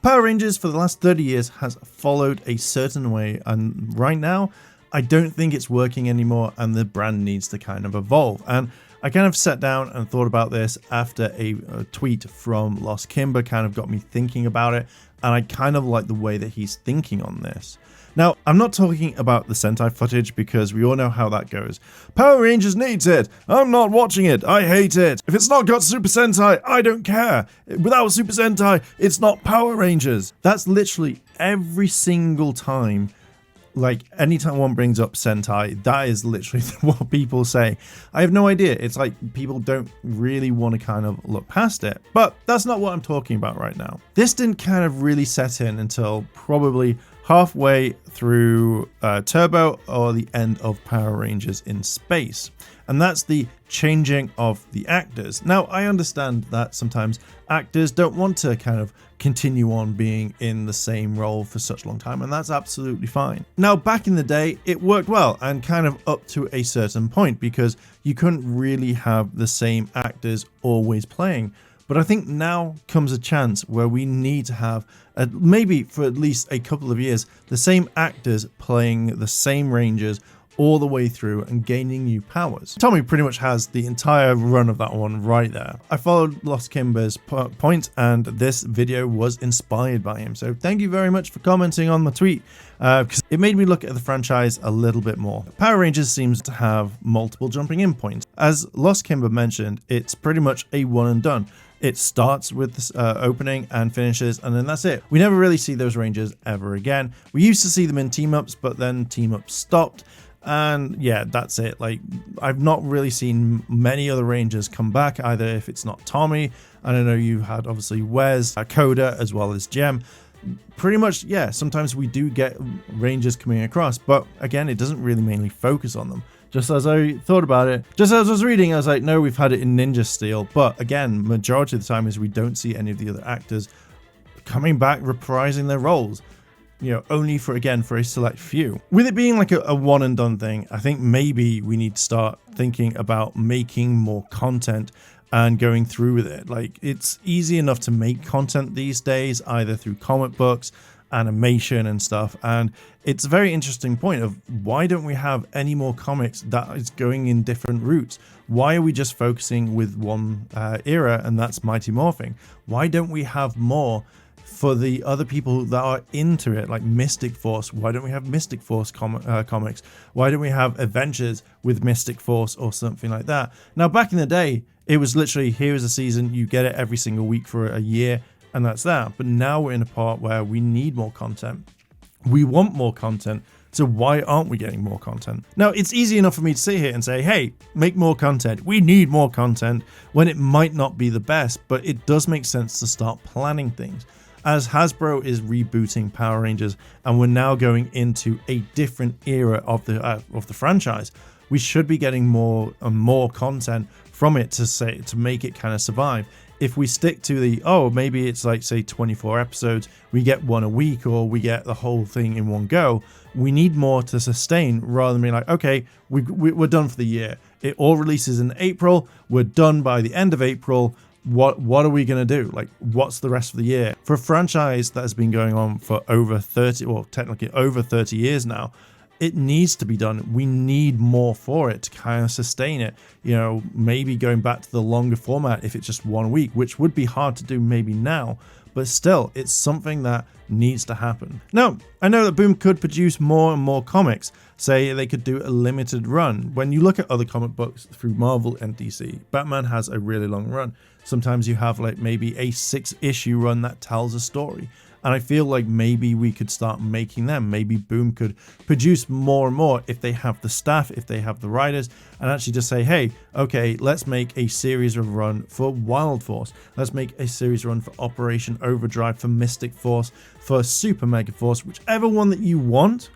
Power Rangers for the last 30 years has followed a certain way, and right now I don't think it's working anymore, and the brand needs to kind of evolve. And I kind of sat down and thought about this after a tweet from Lost Kimber kind of got me thinking about it, and I kind of like the way that he's thinking on this. Now, I'm not talking about the Sentai footage because we all know how that goes. Power Rangers needs it. I'm not watching it. I hate it. If it's not got Super Sentai, I don't care. Without Super Sentai, it's not Power Rangers. That's literally every single time. Like, anytime one brings up Sentai, that is literally what people say. I have no idea. It's like people don't really want to kind of look past it. But that's not what I'm talking about right now. This didn't kind of really set in until probably halfway through Turbo or the end of Power Rangers in Space. And that's the changing of the actors. Now, I understand that sometimes actors don't want to kind of continue on being in the same role for such a long time, and that's absolutely fine. Now, back in the day, it worked well and kind of up to a certain point because you couldn't really have the same actors always playing. But I think now comes a chance where we need to have, maybe for at least a couple of years, the same actors playing the same Rangers all the way through and gaining new powers. Tommy pretty much has the entire run of that one right there. I followed Lost Kimber's point, and this video was inspired by him. So thank you very much for commenting on my tweet, because it made me look at the franchise a little bit more. Power Rangers seems to have multiple jumping in points. As Lost Kimber mentioned, it's pretty much a one and done. It starts with this opening and finishes, and then that's it. We never really see those Rangers ever again. We used to see them in team-ups, but then team-ups stopped. And yeah, that's it. Like, I've not really seen many other Rangers come back, either if it's not Tommy. I don't know, you had obviously Wes, Coda, as well as Jem. Pretty much, yeah, sometimes we do get Rangers coming across, but again, it doesn't really mainly focus on them. Just as I thought about it, just as I was reading, I was like, no, we've had it in Ninja Steel. But again, majority of the time is we don't see any of the other actors coming back, reprising their roles. You know, only for a select few. With it being like a one and done thing, I think maybe we need to start thinking about making more content and going through with it. Like, it's easy enough to make content these days, either through comic books, animation and stuff, and it's a very interesting point of why don't we have any more comics that is going in different routes? Why are we just focusing with one era, and that's Mighty Morphing? Why don't we have more for the other people that are into it, like Mystic Force? Why don't we have Mystic Force comics? Why don't we have adventures with Mystic Force or something like that? Now, back in the day, it was literally, here is a season, you get it every single week for a year, and that's that. But now we're in a part where we need more content. We want more content. So why aren't we getting more content? Now, it's easy enough for me to sit here and say, hey, make more content. We need more content, when it might not be the best, but it does make sense to start planning things. As Hasbro is rebooting Power Rangers and we're now going into a different era of the franchise, we should be getting more and more content from it to make it kind of survive. If we stick to the, oh, maybe it's like, say, 24 episodes, we get one a week, or we get the whole thing in one go, we need more to sustain, rather than being like, okay, we're done for the year. It all releases in April, we're done by the end of April. What are we going to do? Like, what's the rest of the year? For a franchise that has been going on for over 30, or technically over 30 years now, it needs to be done. We need more for it to kind of sustain it. You know, maybe going back to the longer format if it's just 1 week, which would be hard to do maybe now, but still, it's something that needs to happen. Now, I know that Boom could produce more and more comics. Say they could do a limited run. When you look at other comic books through Marvel and DC, Batman has a really long run. Sometimes you have like maybe a 6-issue run that tells a story. And I feel like maybe we could start making them. Maybe Boom could produce more and more if they have the staff, if they have the writers, and actually just say, hey, okay, let's make a series of run for Wild Force. Let's make a series run for Operation Overdrive, for Mystic Force, for Super Mega Force, whichever one that you want.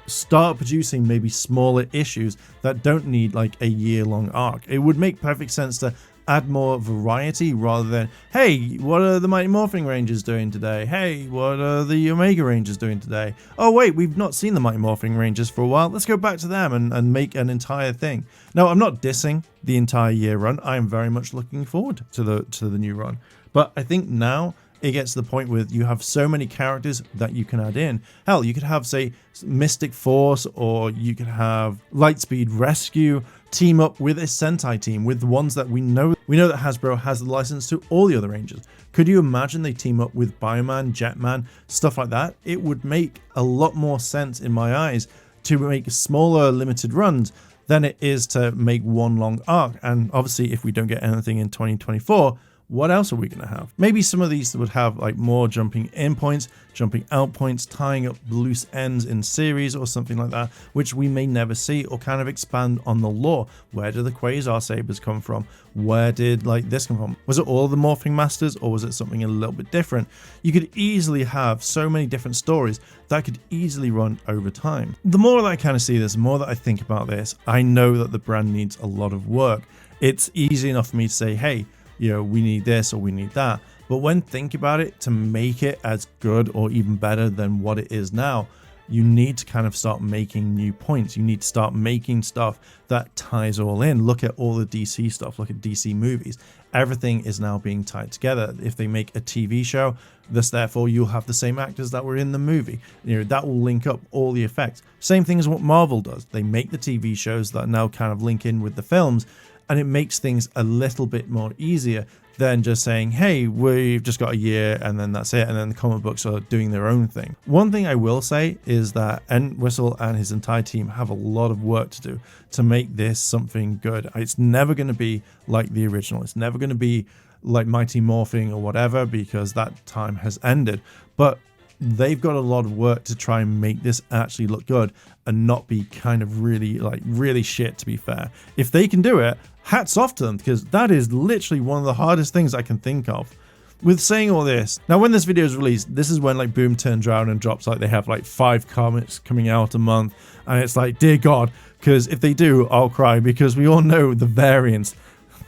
Start producing maybe smaller issues that don't need like a year-long arc. It would make perfect sense to add more variety rather than, hey, what are the Mighty Morphing Rangers doing today? Hey, what are the Omega Rangers doing today? Oh wait, we've not seen the Mighty Morphing Rangers for a while. Let's go back to them and make an entire thing. Now, I'm not dissing the entire year run. I am very much looking forward to the new run. But I think now it gets to the point where you have so many characters that you can add in. Hell, you could have, say, Mystic Force, or you could have Lightspeed Rescue team up with a Sentai team, with the ones that we know. We know that Hasbro has the license to all the other Rangers. Could you imagine they team up with Bioman, Jetman, stuff like that? It would make a lot more sense in my eyes to make smaller limited runs than it is to make one long arc. And obviously, if we don't get anything in 2024, what else are we going to have? Maybe some of these would have like more jumping in points, jumping out points, tying up loose ends in series or something like that, which we may never see, or kind of expand on the lore. Where do the Quasar Sabers come from? Where did like this come from? Was it all the Morphing Masters, or was it something a little bit different? You could easily have so many different stories that could easily run over time. The more that I kind of see this, the more that I think about this, I know that the brand needs a lot of work. It's easy enough for me to say, hey, you know, we need this or we need that. But when think about it, to make it as good or even better than what it is now, you need to kind of start making new points. You need to start making stuff that ties all in. Look at all the DC stuff, look at DC movies. Everything is now being tied together. If they make a TV show, thus therefore you'll have the same actors that were in the movie. You know, that will link up all the effects. Same thing as what Marvel does. They make the TV shows that now kind of link in with the films, and it makes things a little bit more easier than just saying, hey, we've just got a year and then that's it, and then the comic books are doing their own thing. One thing I will say is that Entwistle and his entire team have a lot of work to do to make this something good. It's never going to be like the original. It's never going to be like Mighty Morphing or whatever, because that time has ended. But they've got a lot of work to try and make this actually look good and not be kind of really shit, to be fair. If they can do it, hats off to them, because that is literally one of the hardest things I can think of. With saying all this, now when this video is released, this is when like Boom turns around and drops like they have like 5 comics coming out a month, and it's like, dear God, because if they do, I'll cry, because we all know the variants.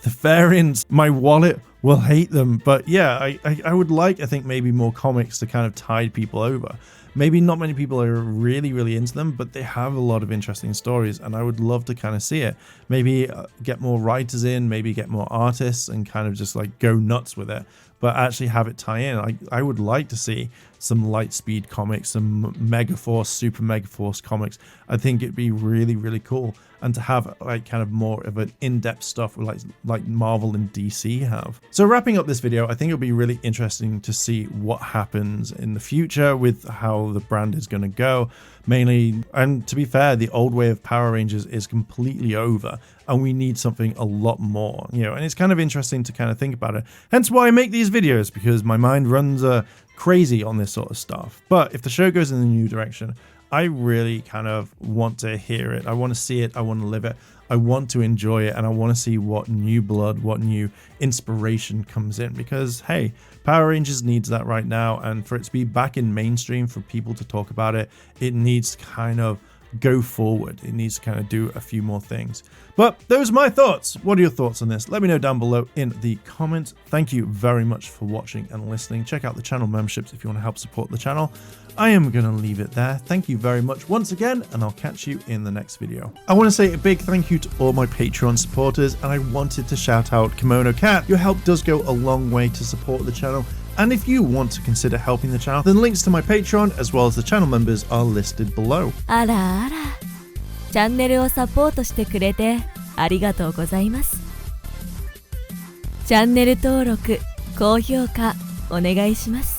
The variants, my wallet will hate them. But yeah, I would like, I think, maybe more comics to kind of tide people over. Maybe not many people are really into them, but they have a lot of interesting stories, and I would love to kind of see it. Maybe get more writers in, maybe get more artists, and kind of just like go nuts with it, but actually have it tie in. I would like to see some Lightspeed comics, some Megaforce, Super Megaforce comics. I think it'd be really cool, and to have like kind of more of an in-depth stuff like Marvel and DC have. So wrapping up this video, I think it'll be really interesting to see what happens in the future with how the brand is going to go. Mainly, and to be fair, the old way of Power Rangers is completely over, and we need something a lot more, you know, and it's kind of interesting to kind of think about it. Hence why I make these videos, because my mind runs crazy on this sort of stuff. But if the show goes in a new direction, I really kind of want to hear it. I want to see it. I want to live it. I want to enjoy it, and I want to see what new blood, what new inspiration comes in, because hey, Power Rangers needs that right now, and for it to be back in mainstream, for people to talk about it, it needs to kind of go forward. It needs to kind of do a few more things. But those are my thoughts. What are your thoughts on this? Let me know down below in the comments. Thank you very much for watching and listening. Check out the channel memberships if you want to help support the channel. I am going to leave it there. Thank you very much once again, and I'll catch you in the next video. I want to say a big thank you to all my Patreon supporters, and I wanted to shout out Kimono Cat. Your help does go a long way to support the channel, and if you want to consider helping the channel, then links to my Patreon as well as the channel members are listed below. あらあら、チャンネルをサポートしてくれてありがとうございます。チャンネル登録、高評価お願いします。